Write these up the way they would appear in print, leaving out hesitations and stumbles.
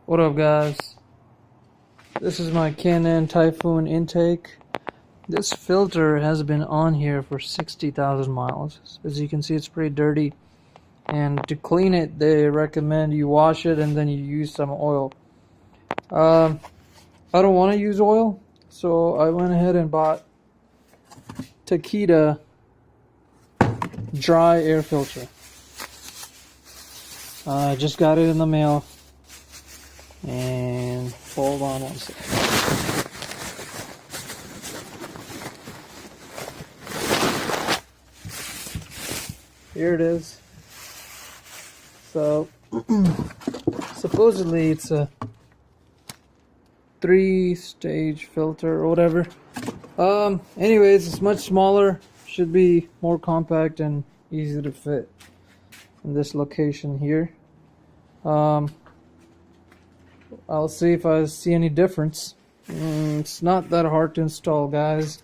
What up, guys? This is my Canon Typhoon intake. This filter has been on here for 60,000 miles. As you can see, it's pretty dirty, and to clean it they recommend you wash it and then you use some oil. I don't want to use oil, so I went ahead and bought Takeda dry air filter. I just got it in the mail, and hold on one second. Here it is. So supposedly it's a 3-stage filter or whatever. Anyways, it's much smaller, should be more compact and easy to fit in this location here. I'll see if I see any difference. It's not that hard to install, guys.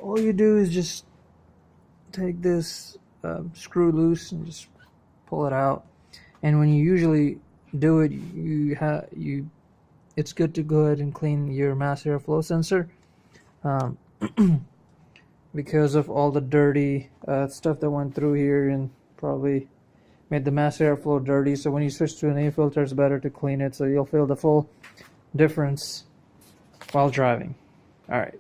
All you do is just take this screw loose and just pull it out, and when you usually do it, it's good to go ahead and clean your mass airflow sensor, because of all the dirty stuff that went through here and probably made the mass airflow dirty. So when you switch to an air filter, it's better to clean it so you'll feel the full difference while driving. Alright.